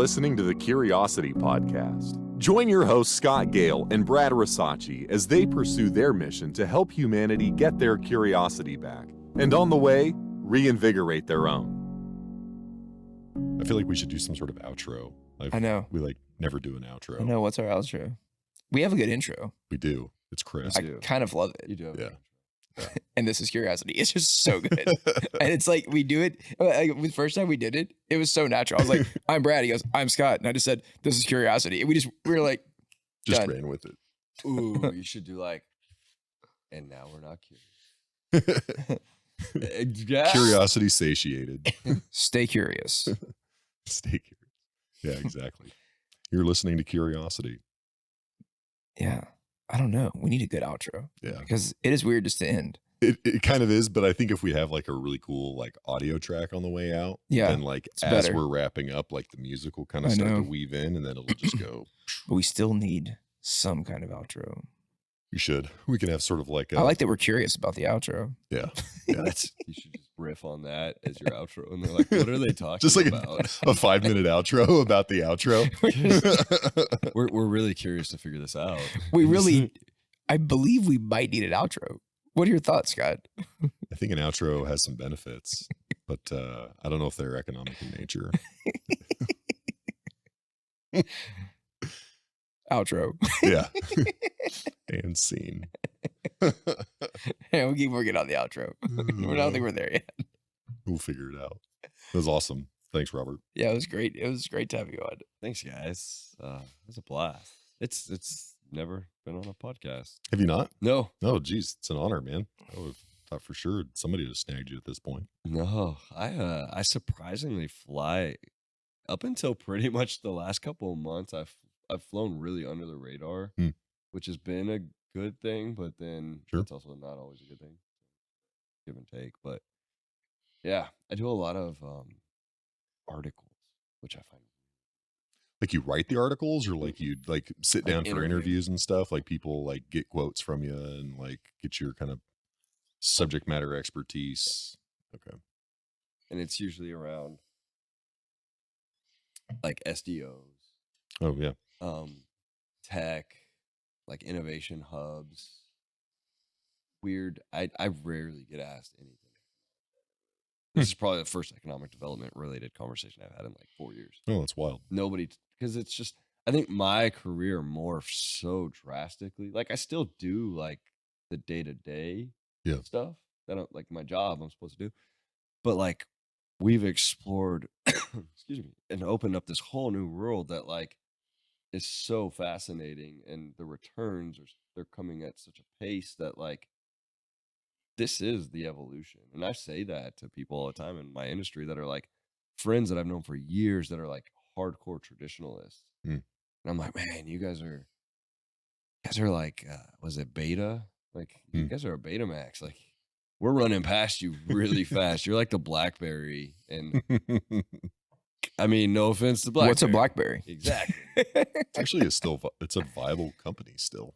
listening to the Curiosity Podcast. Join your hosts Scott Gale and Brad Rasacci as they pursue their mission to help humanity get their curiosity back, and on the way, reinvigorate their own. I feel like we should do some sort of outro. I know. We never do an outro. I know. What's our outro? We have a good intro. We do. It's crisp. I kind of love it. You do. Yeah. And this is Curiosity. It's just so good. And it's like we do it. Like, the first time we did it, it was so natural. I was like, I'm Brad. He goes, I'm Scott. And I just said, this is Curiosity. And we were like, just done. ran with it. Ooh, you should do like, and now we're not curious. Yeah. Curiosity satiated. Stay curious. Stay curious. Yeah, exactly. You're listening to Curiosity. Yeah. I don't know. We need a good outro. Yeah. Because it is weird just to end. It kind of is, but I think if we have like a really cool like audio track on the way out, then like as we're wrapping up, like the music will kind of start to weave in, and then it'll just go. But we still need some kind of outro. We should. We can have sort of like I like that we're curious about the outro. Yeah. Yeah. You should just riff on that as your outro. And they're like, what are they talking just like about? a 5-minute outro about the outro. We're really curious to figure this out. I believe we might need an outro. What are your thoughts, Scott? I think an outro has some benefits, but I don't know if they're economic in nature. Outro. Yeah. And scene. Yeah, we'll keep working on the outro. I don't think we're there yet. We'll figure it out. That was awesome. Thanks, Robert. Yeah, it was great. It was great to have you on. Thanks, guys. It was a blast. It's never been on a podcast. Have you not? No. Oh, geez. It's an honor, man. I would have thought for sure somebody would have snagged you at this point. No. I surprisingly fly up until pretty much the last couple of months. I've flown really under the radar, which has been a good thing, but then it's also not always a good thing. Give and take. But yeah, I do a lot of articles, which I find. Like you write the articles, or like you like sit down for interviews and stuff? Like people like get quotes from you and like get your kind of subject matter expertise. Okay. And it's usually around like SDOs. Oh yeah. Tech, like innovation hubs. Weird. I rarely get asked anything. This is probably the first economic development related conversation I've had in like 4 years. Oh, that's wild. Nobody, because it's just, I think my career morphed so drastically. Like I still do like the day-to-day stuff that I, like my job I'm supposed to do. But like we've explored, excuse me, and opened up this whole new world that like is so fascinating, and the returns they're coming at such a pace that like this is the evolution. And I say that to people all the time in my industry that are like friends that I've known for years that are like hardcore traditionalists. And I'm like, man, you guys are like, was it beta? Like you guys are a Betamax. Like we're running past you really fast. You're like the BlackBerry. And I mean, no offense to BlackBerry. What's a BlackBerry? Exactly. Actually, it's a viable company still.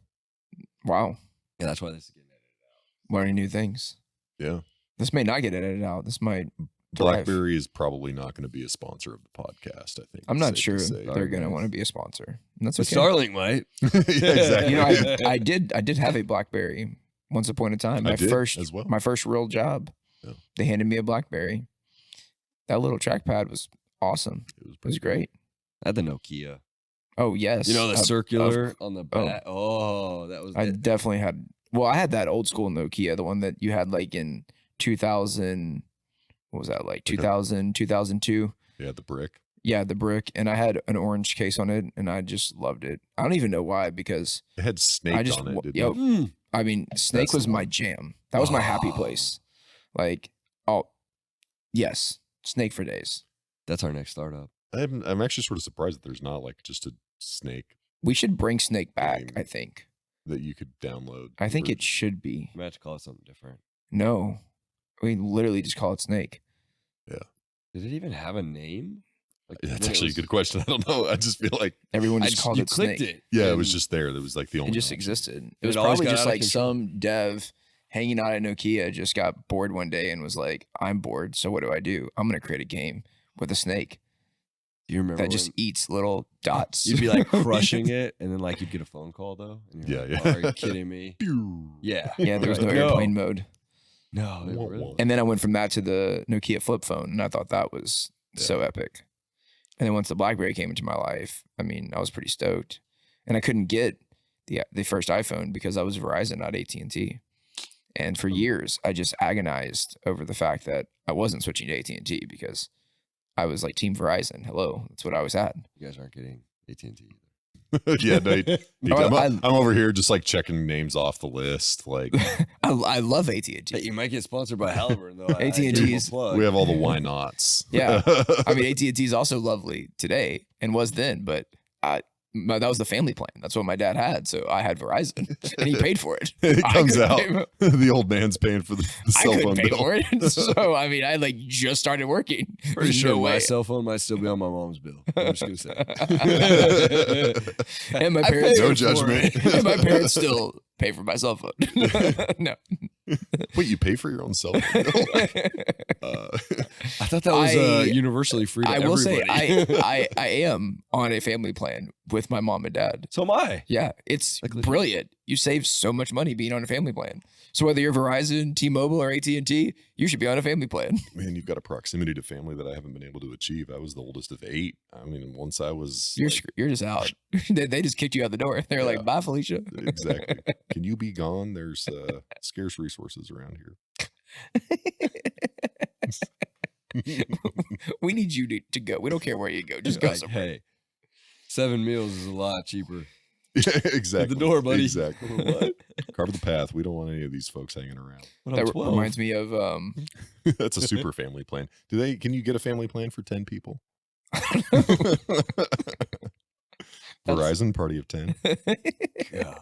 Wow. Yeah, that's why this is getting edited out. Learning new things. Yeah. This may not get edited out. This might. BlackBerry is probably not going to be a sponsor of the podcast, I think. I'm not sure they're going to want to be a sponsor. And that's okay. Starlink might. Yeah, exactly. You know, I did have a BlackBerry once upon a time. My first real job. Yeah. They handed me a BlackBerry. That little trackpad was awesome. It was great. I had the Nokia. Oh yes. You know the circular on the back. Oh, that was. I definitely had. Well, I had that old school Nokia, the one that you had like in 2000. What was that like? 2000, 2002. Yeah, the brick. Yeah, the brick, and I had an orange case on it, and I just loved it. I don't even know why, because it had Snake on it. Didn't it? I mean, Snake was my jam. That was my happy place. Like, yes, Snake for days. That's our next startup. I'm actually sort of surprised that there's not like just a Snake. We should bring Snake back, I think. That you could download. I think it should be. We have to call it something different. No. We literally just call it Snake. Yeah. Did it even have a name? Like, that's actually a good question. I don't know. I just feel like everyone just called it Snake. It. Yeah, it was just there. That was like the only. It just existed. It was probably just like some dev hanging out at Nokia just got bored one day and was like, I'm bored. So what do? I'm going to create a game with a snake. Do you remember that just eats little dots. you'd be like crushing it, and then like you'd get a phone call though? And you're Yeah, like, yeah. "Oh, are you kidding me?" Yeah. Yeah, there was no Like, airplane mode. No, it really wasn't. And then I went from that to the Nokia flip phone, and I thought that was so epic. And then once the BlackBerry came into my life, I mean, I was pretty stoked. And I couldn't get the first iPhone because I was Verizon, not AT&T. And for years, I just agonized over the fact that I wasn't switching to AT&T because I was like Team Verizon. Hello, that's what I was at. You guys aren't getting AT&T either. Yeah, no, Oh, I'm over here just like checking names off the list. Like I love AT&T. Hey, you might get sponsored by Halliburton though. AT&T's we have all the why nots. Yeah, I mean AT&T is also lovely today and was then, but that was the family plan. That's what my dad had, so I had Verizon, and he paid for it. It comes out pay- the old man's paying for the I cell couldn't phone pay bill. for it, so I mean, I like just started working. Pretty There's sure no my way. cell phone might still be on my mom's bill. I'm just gonna say. And my I parents, paid No for judgment. it. and my parents still pay for my cell phone. No, Wait, you pay for your own cell phone bill? I thought that was universally free to I will say everybody. I am on a family plan with my mom and dad. So am I. Yeah, it's Like, brilliant. You save so much money being on a family plan. So whether you're Verizon, T-Mobile, or AT&T, you should be on a family plan. Man, you've got a proximity to family that I haven't been able to achieve. I was the oldest of 8. I mean, once I was You're just out. They just kicked you out the door. They're like, bye, Felicia. exactly. Can you be gone? There's scarce resources around here. We need you to go. We don't care where you go. Just go Like, somewhere. hey, 7 meals is a lot cheaper. Yeah, exactly. the door, buddy. Exactly. What? Carve the path. We don't want any of these folks hanging around. But That I'm 12. reminds me of That's a super family plan. Can you get a family plan for 10 people? Verizon party of 10. God,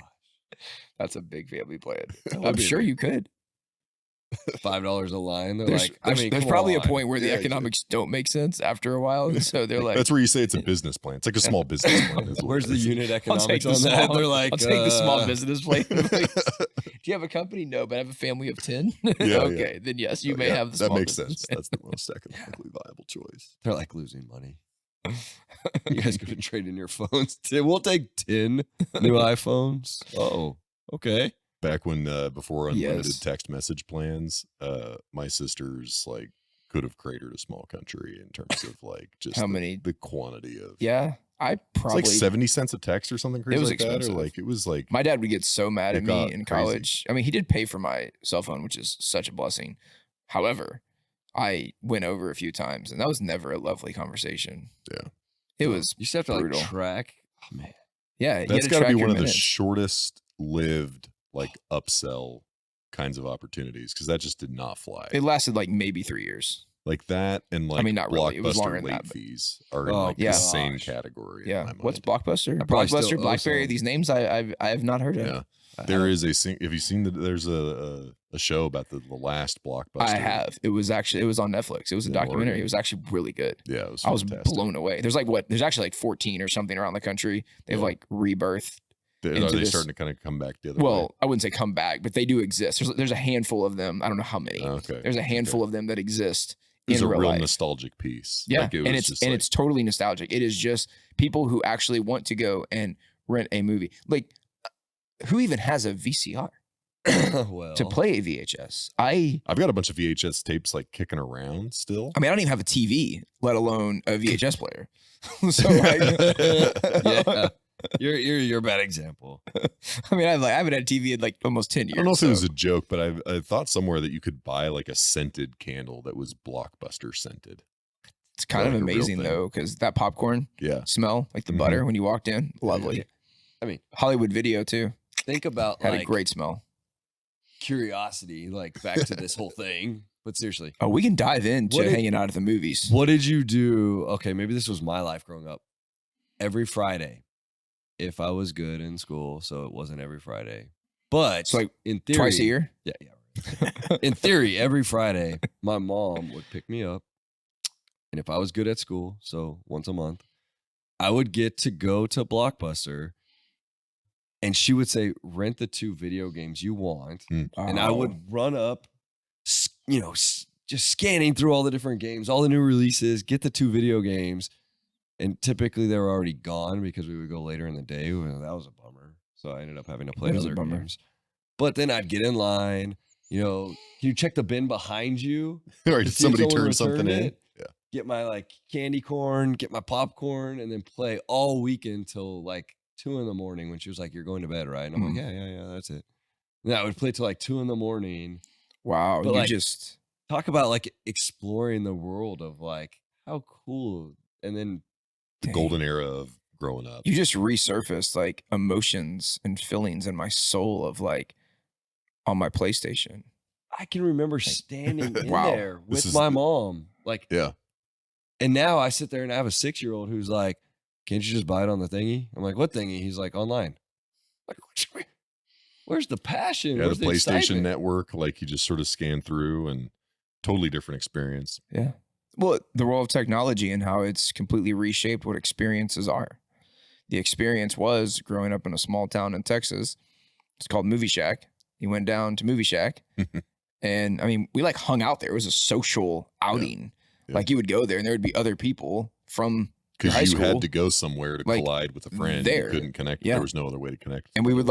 that's a big family plan. That would I'm be sure big. you could. $5 a line. They're There's, like, I mean, there's come probably on. a point where the Yeah, economics don't make sense after a while. And so they're like, That's where you say it's a business plan. It's like a small business plan. is what Where's it the is. unit I'll take economics the on that? small, They're like, I'll take the small business plan. Like, do you have a company? No, but I have a family of 10. Yeah, Okay, then yes, you may Yeah, have the that small makes business sense. That's the most economically viable choice. They're like losing money. You guys could trade in your phones. We'll take 10 new iPhones. Oh, okay. Back when before unlimited Yes. text message plans, my sisters like could have created a small country in terms of like just How many? the quantity of Yeah, I it's probably. like 70 cents a text or something crazy was like that, or expensive. like it was like My dad would get so mad It at me got in crazy. college. I mean, he did pay for my cell phone, which is such a blessing. However, I went over a few times, and that was never a lovely conversation. Yeah. It was You still have to like brutal. track. Oh, man. Yeah, you that's got got to be one your of the minutes. shortest lived like upsell kinds of opportunities because that just did not fly. It lasted like maybe 3 years. Like that and like mean, not really. It was longer Blockbuster than late that, but- fees are in Oh, like yeah. the same gosh. category. in Yeah. my What's mind. Blockbuster? I probably still Blockbuster, owe BlackBerry. some. These names I have not heard of. Yeah. I There have- is have you seen there's a show about the last Blockbuster? I have. It was on Netflix. It was a In documentary. Oregon. It was actually really good. Yeah, it was I was fantastic. blown away. There's actually like 14 or something around the country. They've Yeah. like rebirthed. Are into they this- starting to kind of come back the other way? Well, I wouldn't say come back, but they do exist. There's a handful of them. I don't know how many. Okay. There's a handful of them that exist It was in a real real life. nostalgic piece. Yeah, Like, it and was it's just and like- it's totally nostalgic. It is just people who actually want to go and rent a movie. Like, who even has a VCR well, to play a VHS? I've got a bunch of VHS tapes like kicking around still. I don't even have a TV, let alone a VHS player. So yeah, you're a bad example. I haven't had a TV in like almost 10 years. I don't know if it was so a joke, but I thought somewhere that you could buy like a scented candle that was Blockbuster scented. it's kind of like a real amazing thing. though, because that popcorn Yeah. smell, like the Mhm. butter when you walked in, lovely. I mean, Hollywood Video too think about had like a great smell. curiosity, like back to this whole thing. But seriously, Oh, we can dive into What did- hanging out at the movies. what did you do? Okay, maybe this was my life growing up. Every Friday, if I was good in school, so it wasn't every Friday. But So, like, in theory, Twice a year? Yeah, yeah. Right. In theory, every Friday, my mom would pick me up. And if I was good at school, so once a month, I would get to go to Blockbuster. And she would say, rent the 2 video games you want. And I Oh. would run up, just scanning through all the different games, all the new releases, get the 2 video games. And typically they were already gone because we would go later in the day. Well, that was a bummer. So I ended up having to play other games. But then I'd get in line, can you check the bin behind you? Or did somebody turn something in? Yeah. Get my like candy corn, get my popcorn, and then play all weekend till like 2 a.m. when she was like, "You're going to bed, right?" And I'm like, yeah, that's it. And I would play till like 2 a.m. Wow. But you like, just talk about like exploring the world of like how cool. And then the golden era of growing up. You just resurfaced like emotions and feelings in my soul of like on my PlayStation. I can remember standing in there with my mom. Like, yeah. And now I sit there and I have a 6-year-old who's like, "Can't you just buy it on the thingy?" I'm like, "What thingy?" He's like, "Online." Like, where's the passion? Yeah, where's the PlayStation excitement? Network, like you just sort of scan through and totally different experience. Yeah. Well, the role of technology and how it's completely reshaped what experiences are. The experience was growing up in a small town in Texas. It's called Movie Shack. You went down to Movie Shack. And I mean, we like hung out there. It was a social outing. Yeah. Like you would go there and there would be other people from your high school. Because you had to go somewhere to collide with a friend. You couldn't connect. Yeah. There was no other way to connect. And we would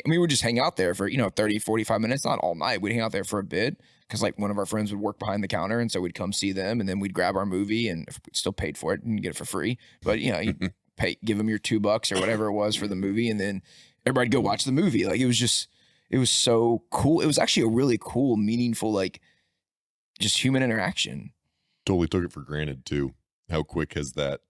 we would just hang out there for, 30, 45 minutes, not all night. We'd hang out there for a bit because like one of our friends would work behind the counter. And so we'd come see them and then we'd grab our movie and we still paid for it and get it for free. But you'd give them your $2 or whatever it was for the movie. And then everybody'd go watch the movie. Like it was so cool. It was actually a really cool, meaningful, like just human interaction. Totally took it for granted too. How quick has that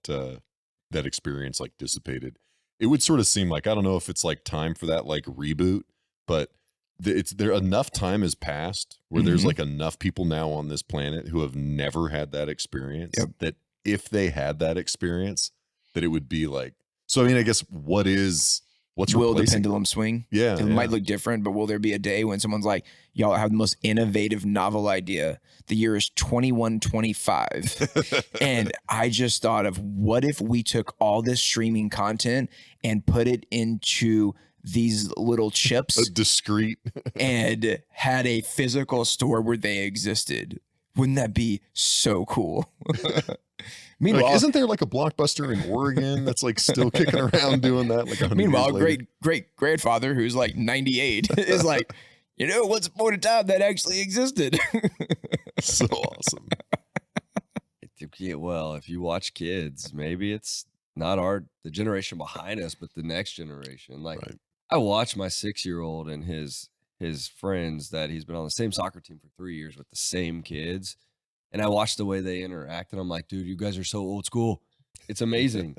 experience like dissipated? It would sort of seem like, I don't know if it's like time for that like reboot, but there enough time has passed where there's like enough people now on this planet who have never had that experience that if they had that experience, that it would be like, so I mean, I guess what's will the pendulum swing? Yeah. It might look different, but will there be a day when someone's like, y'all have the most innovative novel idea? The year is 2125. And I just thought of what if we took all this streaming content and put it into these little chips, a discrete, and had a physical store where they existed. Wouldn't that be so cool? Meanwhile, like, isn't there like a Blockbuster in Oregon that's like still kicking around doing that? Like, meanwhile, great grandfather who's like 98 is like, once upon a time that actually existed. So awesome. Yeah, well, if you watch kids, maybe it's not the generation behind us, but the next generation. Like I watch my 6-year-old and his friends that he's been on the same soccer team for 3 years with the same kids. And I watch the way they interact and I'm like, dude, you guys are so old school. It's amazing.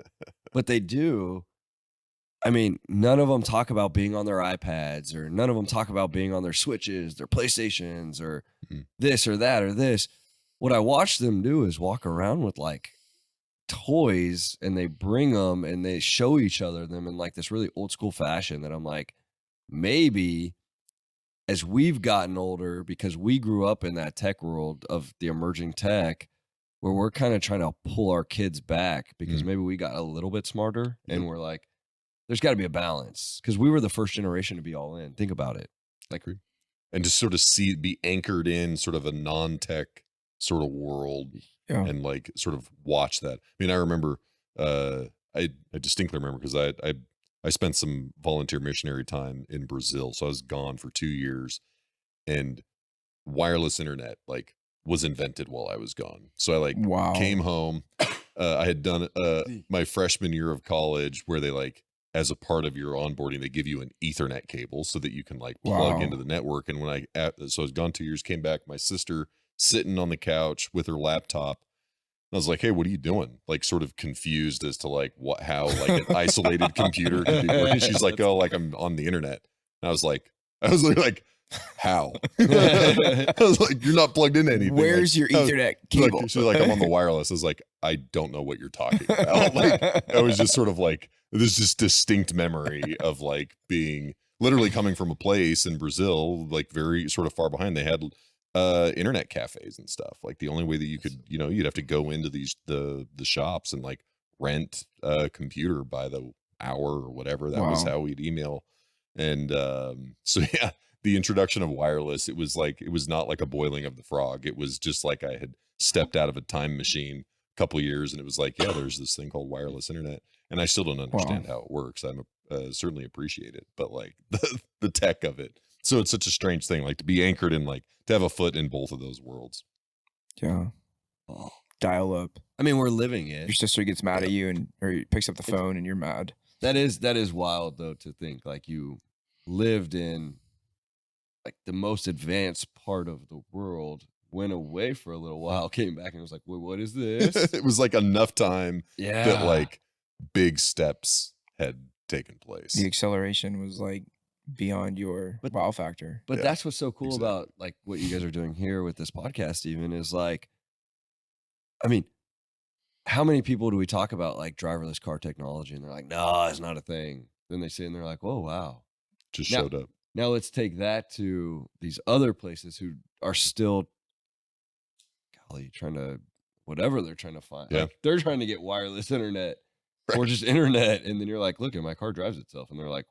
But they do. I mean, none of them talk about being on their iPads, or none of them talk about being on their Switches, their PlayStations, or this or that or this. What I watch them do is walk around with like toys, and they bring them and they show each other them in like this really old school fashion that I'm like, maybe as we've gotten older, because we grew up in that tech world of the emerging tech, where we're kind of trying to pull our kids back because maybe we got a little bit smarter and we're like, there's got to be a balance, because we were the first generation to be all in. Think about it. Like, and just sort of be anchored in sort of a non-tech sort of world and like sort of watch that. I mean, I remember, I distinctly remember because I spent some volunteer missionary time in Brazil. So I was gone for 2 years, and wireless internet like was invented while I was gone. So I like came home. I had done my freshman year of college, where they like, as a part of your onboarding, they give you an Ethernet cable so that you can like plug into the network. And when so I was gone 2 years, came back, my sister sitting on the couch with her laptop. I was like, hey, what are you doing? Like sort of confused as to like how like an isolated computer could be working. She's like, oh, like I'm on the internet. And I was literally like, how? I was like, you're not plugged into anything. Where's your Ethernet cable? She's like, I'm on the wireless. I was like, I don't know what you're talking about. Like, I was just sort of like, this just distinct memory of like being literally coming from a place in Brazil, like very sort of far behind. They had internet cafes and stuff. Like the only way that you could, you'd have to go into the shops and like rent a computer by the hour or whatever. That was how we'd email. And so yeah, the introduction of wireless, it was not like a boiling of the frog. It was just like I had stepped out of a time machine couple of years, and it was like, yeah, there's this thing called wireless internet, and I still don't understand how it works. I'm certainly appreciate it, but like the tech of it. So it's such a strange thing, like to be anchored in, like to have a foot in both of those worlds. Yeah. Oh. Dial up. I mean, we're living it. Your sister gets mad at you or picks up the phone and you're mad. That is wild though, to think like you lived in like the most advanced part of the world, went away for a little while, came back and was like, wait, what is this? It was like enough time Yeah. that like big steps had taken place. The acceleration was like beyond your wow factor. But that's what's so cool about like what you guys are doing here with this podcast even is like, I mean, how many people do we talk about like driverless car technology and they're like, no, it's not a thing. Then they sit and they're like, oh, wow. Just showed up. Now let's take that to these other places who are still, golly, trying to, whatever they're trying to find. Yeah. Like, they're trying to get wireless internet or just internet. And then you're like, look, my car drives itself. And they're like,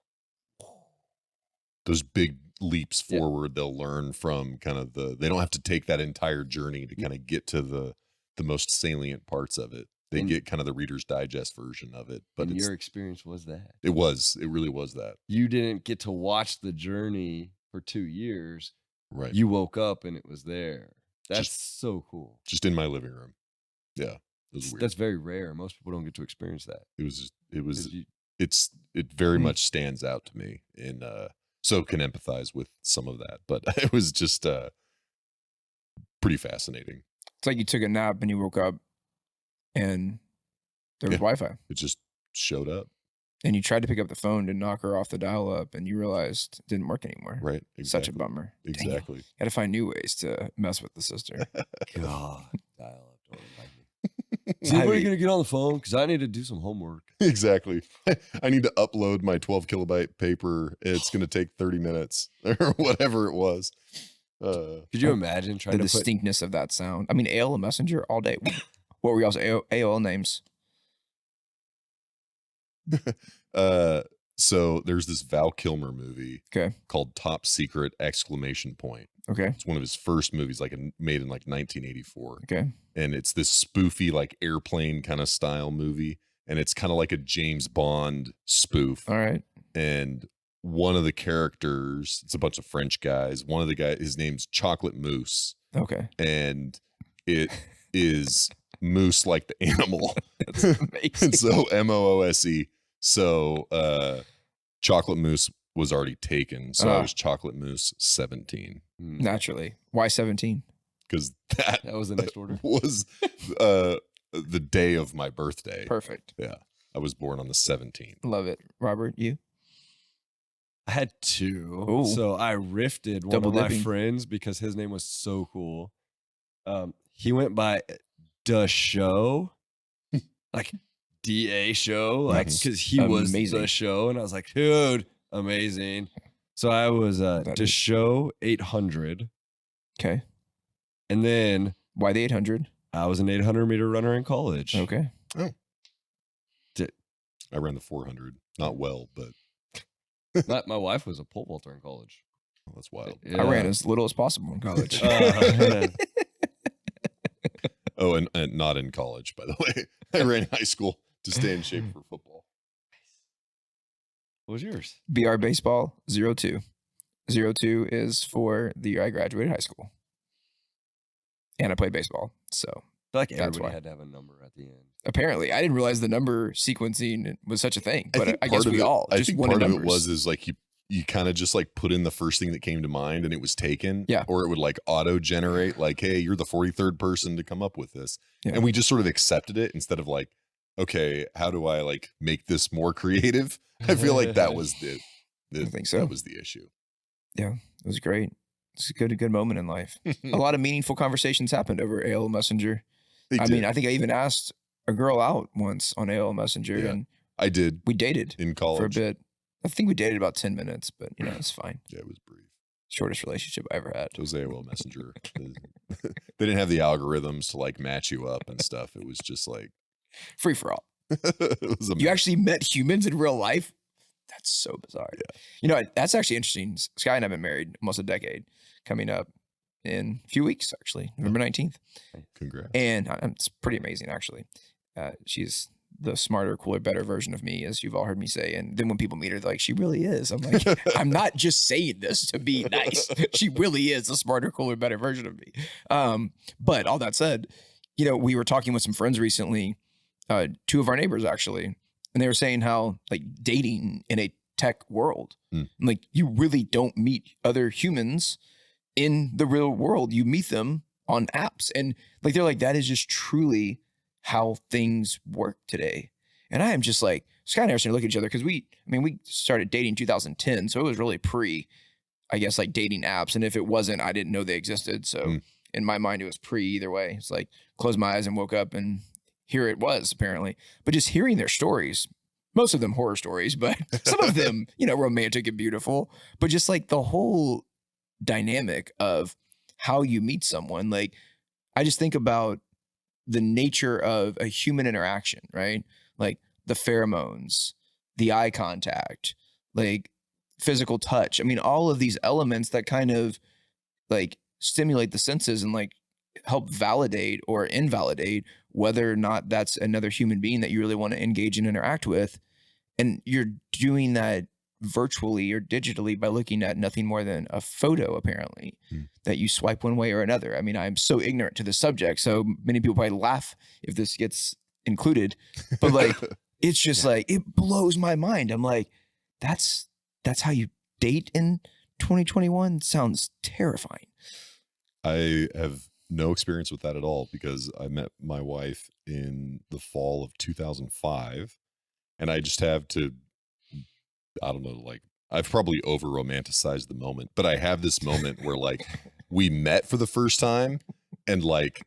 those big leaps forward, they'll learn from kind of they don't have to take that entire journey to kind of get to the most salient parts of it. They get kind of the Reader's Digest version of it. But your experience was that. It really was that. You didn't get to watch the journey for 2 years. Right. You woke up and it was there. That's so cool. Just in my living room. Yeah. It was weird. That's very rare. Most people don't get to experience that. It very much stands out to me, and so can empathize with some of that. But it was just pretty fascinating. It's like you took a nap and you woke up and there was Wi-Fi. It just showed up. And you tried to pick up the phone to knock her off the dial-up and you realized it didn't work anymore. Right. Exactly. Such a bummer. Exactly. You got to find new ways to mess with the sister. God. Dial-up. Don't remind me. Is anybody going to get on the phone? Because I need to do some homework. Exactly. I need to upload my 12 kilobyte paper. It's going to take 30 minutes or whatever it was. Could you imagine trying the to distinctness of that sound? I mean, AOL Messenger all day. What were y'all's AOL names? So there's this Val Kilmer movie called Top Secret ! Okay. It's one of his first movies, like made in like 1984. Okay. And it's this spoofy, like airplane kind of style movie. And it's kind of like a James Bond spoof. All right. And one of the characters, it's a bunch of French guys. One of the guys, his name's Chocolate Mousse. Okay. And it is moose like the animal. That's amazing. And so MOOSE. So Chocolate Mousse was already taken. So I was Chocolate Mousse 17. Naturally. Why 17? Because that was the next order. Was the day of my birthday. Perfect. Yeah. I was born on the 17th. Love it. Robert, you? I had 2. Ooh. So I riffed one of my friends because his name was so cool. He went by Da Show, like DA Show, like because he was the show. And I was like, dude, amazing. So I was Da Show 800. Okay. And then why the 800? I was an 800-meter runner in college. Okay. Oh. I ran the 400. Not well, but. My wife was a pole vaulter in college. Oh, that's wild. Yeah. I ran as little as possible in college. Oh, and not in college, by the way. I ran in high school to stay in shape for football. What was yours? BR Baseball 02. 02 is for the year I graduated high school. And I played baseball. So I feel like everybody had to have a number at the end. Apparently. I didn't realize the number sequencing was such a thing. But I guess we all I just think wanted part of numbers. it was like you kind of just like put in the first thing that came to mind and it was taken. Yeah. Or it would like auto generate like, hey, you're the 43rd person to come up with this. Yeah. And we just sort of accepted it instead of like, okay, how do I like make this more creative? I feel like that was I think so. That was the issue. Yeah, it was great. It's a good moment in life. A lot of meaningful conversations happened over AOL Messenger. I mean, I think I even asked a girl out once on AOL Messenger, and I did. We dated in college for a bit. I think we dated about 10 minutes, but it's fine. Yeah, it was brief. Shortest relationship I ever had. It was AOL Messenger. They didn't have the algorithms to like match you up and stuff. It was just like free for all. It was you actually met humans in real life? That's so bizarre. Yeah. That's actually interesting. Sky and I have been married almost a decade coming up. in a few weeks, actually, November 19th. Congrats. And it's pretty amazing, actually. She's the smarter, cooler, better version of me, as you've all heard me say. And then when people meet her, they're like, she really is. I'm like, I'm not just saying this to be nice. She really is a smarter, cooler, better version of me. But all that said, you know, we were talking with some friends recently, two of our neighbors actually, and they were saying how like dating in a tech world, like you really don't meet other humans in the real world. You meet them on apps, and like they're like, that is just truly how things work today. And I am just like, it's kind of interesting to look at each other because we started dating 2010, so it was really pre, I guess, like dating apps. And if it wasn't, I didn't know they existed. So in my mind, it was pre either way. It's like closed my eyes and woke up and here it was apparently. But just hearing their stories, most of them horror stories, but some of them, you know, romantic and beautiful, but just like the whole dynamic of how you meet someone. Like I just think about the nature of a human interaction, right? Like the pheromones, the eye contact, like physical touch. I mean, all of these elements that kind of like stimulate the senses and like help validate or invalidate whether or not that's another human being that you really want to engage and interact with. And you're doing that virtually or digitally by looking at nothing more than a photo, apparently, that you swipe one way or another. I mean, I'm so ignorant to the subject, so many people probably laugh if this gets included, but like, it's just like, it blows my mind. I'm like, that's how you date in 2021? Sounds terrifying. I have no experience with that at all because I met my wife in the fall of 2005, and I just have to, I don't know, like I've probably over romanticized the moment, but I have this moment where like we met for the first time and like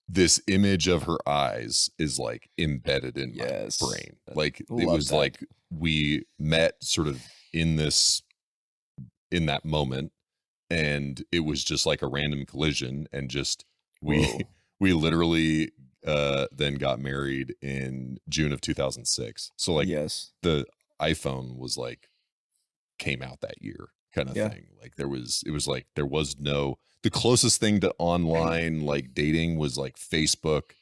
this image of her eyes is like embedded in my brain. Like it was like we met sort of in that moment, and it was just like a random collision, and just we literally then got married in June of 2006. So like the iPhone was like came out that year kind of thing. Like it was like there was no, the closest thing to online like dating was like Facebook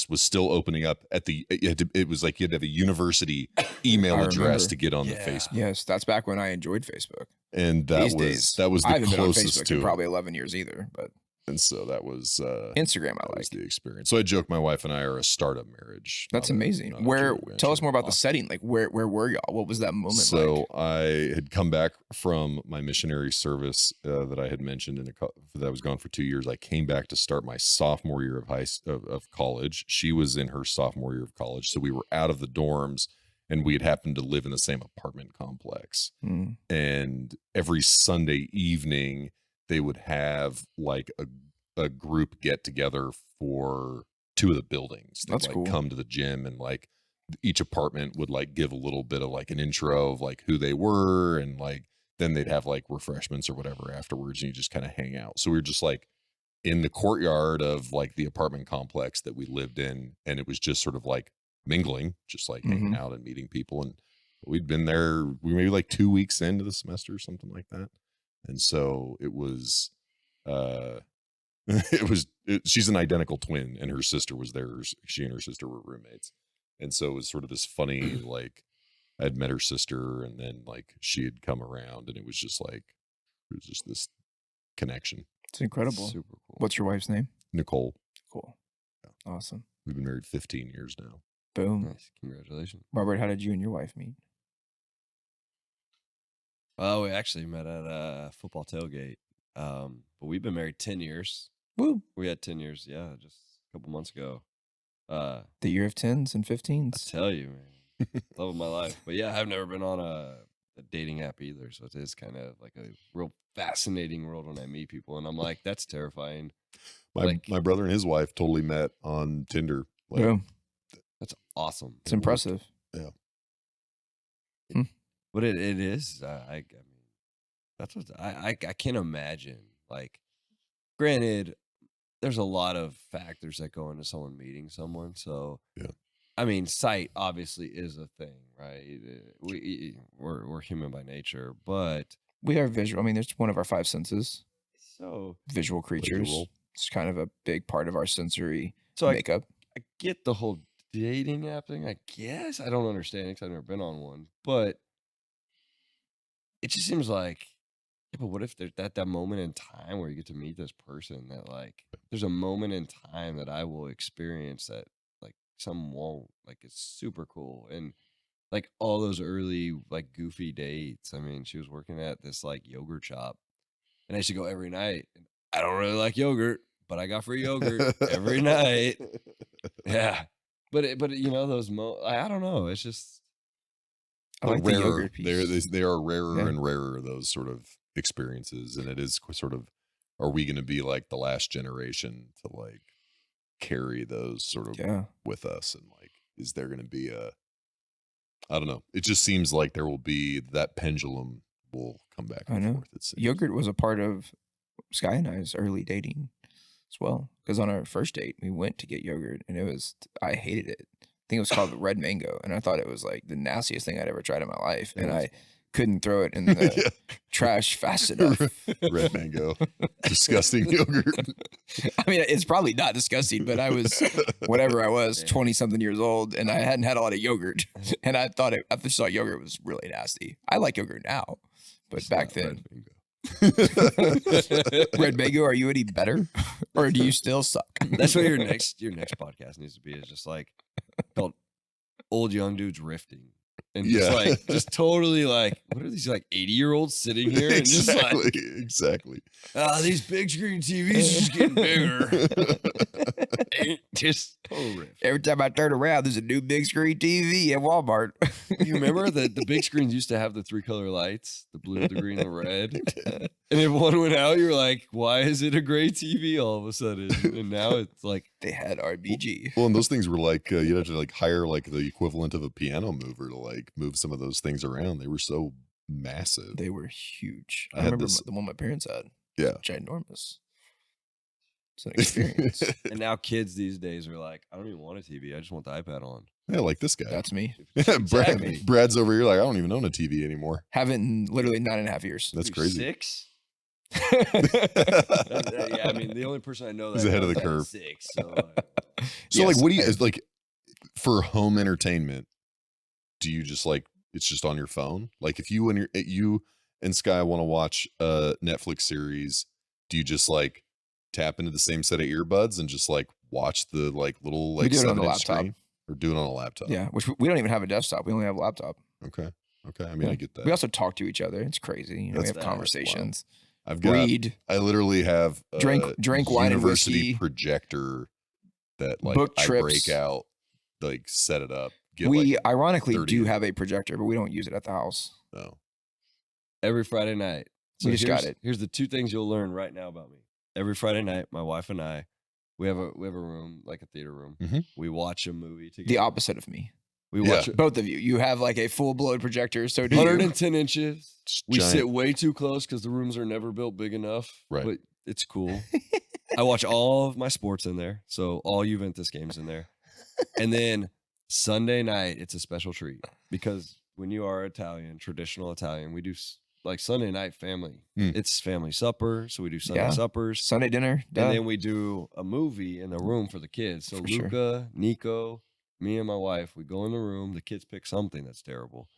was still opening up at the, it was like you had to have a university email address to get on the Facebook. Yes, that's back when I enjoyed Facebook. And that was I the haven't been on closest Facebook to in probably 11 years either, but and so that was Instagram. That was the experience. So I joke my wife and I are a startup marriage. That's amazing. Tell us more about the setting. Like where were y'all? What was that moment like? So I had come back from my missionary service that I had mentioned that I was gone for 2 years. I came back to start my sophomore year of college. She was in her sophomore year of college. So we were out of the dorms, and we had happened to live in the same apartment complex. And every Sunday evening, they would have like a group get together for two of the buildings. They'd That's like cool. come to the gym, and like each apartment would like give a little bit of like an intro of like who they were, and like then they'd have like refreshments or whatever afterwards, and you just kind of hang out. So we were just like in the courtyard of like the apartment complex that we lived in, and it was just sort of like mingling, just like hanging out and meeting people. And we'd been there, we were maybe like 2 weeks into the semester or something like that. And so it was she's an identical twin, and her sister was there. She and her sister were roommates. And so it was sort of this funny, like I'd met her sister, and then like she had come around, and it was just this connection. It's incredible. Super cool. What's your wife's name? Nicole. Cool. Awesome. We've been married 15 years now. Boom. Nice. Congratulations. Robert, how did you and your wife meet? Well, we actually met at a football tailgate. But we've been married 10 years. Woo. We had 10 years, just a couple months ago. The year of 10s and 15s. I tell you, man. Love of my life. But yeah, I've never been on a dating app either. So it is kind of like a real fascinating world when I meet people. And I'm like, that's terrifying. My brother and his wife totally met on Tinder. Like, yeah. That's awesome. It's impressive. Yeah. But it is. I mean, that's what I can't imagine. Like, granted, there's a lot of factors that go into someone meeting someone. So, I mean, sight obviously is a thing, right? We're human by nature, but we are visual. I mean, it's one of our five senses. so visual creatures. Visual. It's kind of a big part of our sensory So makeup. I get the whole dating app thing. I guess I don't understand it because I've never been on one, but it just seems like, yeah, but what if there's that moment in time where you get to meet this person that like, there's a moment in time that I will experience that like some won't, like it's super cool. And like all those early like goofy dates. I mean, she was working at this like yogurt shop and I used to go every night. And I don't really like yogurt, but I got free yogurt every night. Yeah. But you know, those I don't know. It's just, I like the yogurt piece. They are rarer and rarer, those sort of experiences. And it is sort of, are we going to be like the last generation to like carry those sort of with us? And like, is there going to be I don't know. It just seems like there will be that pendulum will come back and forth. Yogurt was a part of Sky and I's early dating as well. Because on our first date, we went to get yogurt and I hated it. I think it was called red mango. And I thought it was like the nastiest thing I'd ever tried in my life. And I couldn't throw it in the trash fast enough. Red mango. Disgusting yogurt. I mean, it's probably not disgusting, but I was, whatever I was, 20-something years old, and I hadn't had a lot of yogurt. And I thought I just thought yogurt was really nasty. I like yogurt now, but it's back then. Red mango, are you any better? Or do you still suck? That's what your next podcast needs to be, is just like called Old Young Dudes Rifting. And just totally like, what are these like 80-year-olds sitting here? And Exactly. These big screen TVs are just getting bigger. Just total riff. Every time I turn around, there's a new big screen TV at Walmart. You remember that the big screens used to have the 3 color lights, the blue, the green, the red. And if one went out, you were like, why is it a gray TV all of a sudden? And now it's like, they had RBG. Well, and those things were like, you'd have to like hire like the equivalent of a piano mover to like move some of those things around. They were so massive. They were huge. I remember the one my parents had. Yeah. Ginormous. It's an experience. And now kids these days are like, I don't even want a TV. I just want the iPad on. Yeah, like this guy. That's me. Yeah, Brad's over here like, I don't even own a TV anymore. Haven't in literally 9.5 years. That's crazy. 6? Yeah, I mean, the only person I know that he's ahead of the curve. 6. So, like, what do you like for home entertainment? Do you just like it's just on your phone? Like, if you and Sky want to watch a Netflix series, do you just like tap into the same set of earbuds and just like watch the like little like 7-inch screen, or do it on a laptop? Yeah, which we don't even have a desktop. We only have a laptop. Okay. I mean, I get that. We also talk to each other. It's crazy. You know, we have conversations. Wow. I literally have a drink wine and whiskey projector that like book I trips. break out, like set it up. We ironically do have a projector, but we don't use it at the house. No. Every Friday night. So we just got it. Here's the 2 things you'll learn right now about me. Every Friday night, my wife and I, we have a room, like a theater room. Mm-hmm. We watch a movie together. The opposite of me. We watch both of you. You have like a full-blown projector. So do 110 inches. We giant. sit way too close because the rooms are never built big enough. Right. But it's cool. I watch all of my sports in there. So all Juventus games in there. And then Sunday night, it's a special treat because when you are Italian, traditional Italian, we do like Sunday night family. It's family supper. So we do Sunday suppers. Sunday dinner. And then we do a movie in the room for the kids. So Luca, Nico, me and my wife, we go in the room. The kids pick something that's terrible.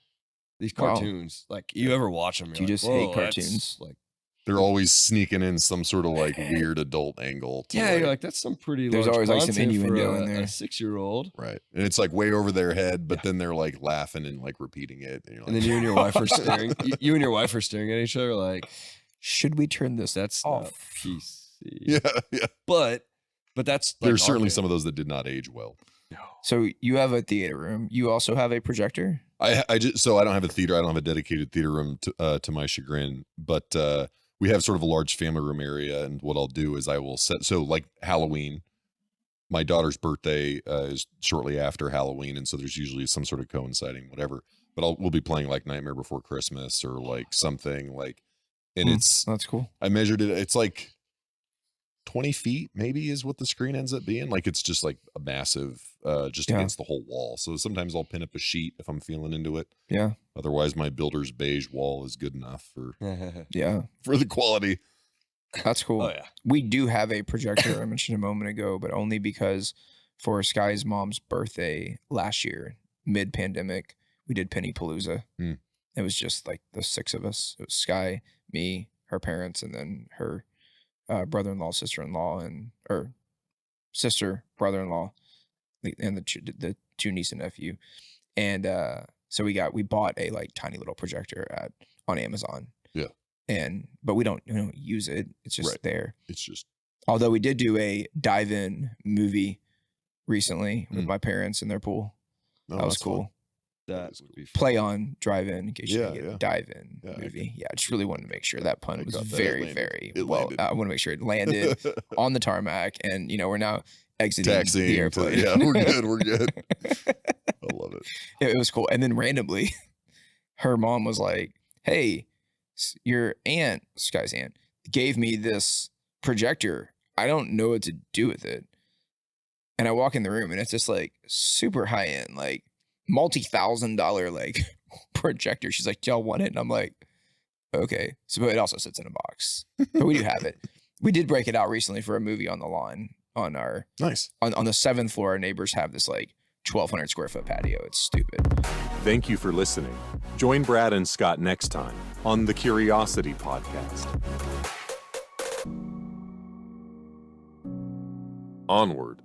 These cartoons, like you ever watch them? You just hate cartoons. Like they're always sneaking in some sort of like weird adult angle. You're like, that's some pretty. There's always like some innuendo in there. A 6-year-old, right? And it's like way over their head, but then they're like laughing and like repeating it. And, you're like, and then you and your wife are staring. You and your wife are staring at each other like, should we turn this? That's off. Not PC. Yeah. But that's like there's certainly some of those that did not age well. So you have a theater room. You also have a projector. I don't have a theater. I don't have a dedicated theater room to my chagrin, but we have sort of a large family room area. And what I'll do is I will like Halloween. My daughter's birthday is shortly after Halloween, and so there's usually some sort of coinciding whatever. But we'll be playing like Nightmare Before Christmas or like something like, and that's cool. I measured it. It's like 20 feet maybe is what the screen ends up being. Like it's just like a massive, just against the whole wall. So sometimes I'll pin up a sheet if I'm feeling into it. Yeah. Otherwise my builder's beige wall is good enough for for the quality That's cool. Oh yeah. We do have a projector I mentioned a moment ago, but only because for Sky's mom's birthday last year, mid-pandemic, we did Penny Palooza. It was just like the 6 of us. It was Sky, me, her parents, and then her brother-in-law, sister-in-law, or sister, brother-in-law, and the 2 niece and nephew. And so we bought a like tiny little projector on Amazon. Yeah. But we don't use it. It's just there. It's just. Although we did do a dive-in movie recently with my parents in their pool. Oh, That was cool. Fun. That would be fun. Play on drive-in in case you can get yeah. a dive-in Yeah, movie. I just really wanted to make sure that pun was got that. very, It very landed. well. I want to make sure it landed on the tarmac, and we're now exiting Taxiing the airplane. yeah, we're good. We're good. I love it. It was cool. And then randomly, her mom was like, "Hey, your aunt, Sky's aunt, gave me this projector. I don't know what to do with it." And I walk in the room, and it's just like super high end, like multi-$1,000 like projector. She's like, "Y'all want it?" And I'm like, "Okay." So, but it also sits in a box, but we do have it. We did break it out recently for a movie on the lawn on our Nice. on the 7th floor. Our neighbors have this like 1,200 square foot patio. It's stupid. Thank you for listening. Join Brad and Scott next time on the Curiosity Podcast. Onward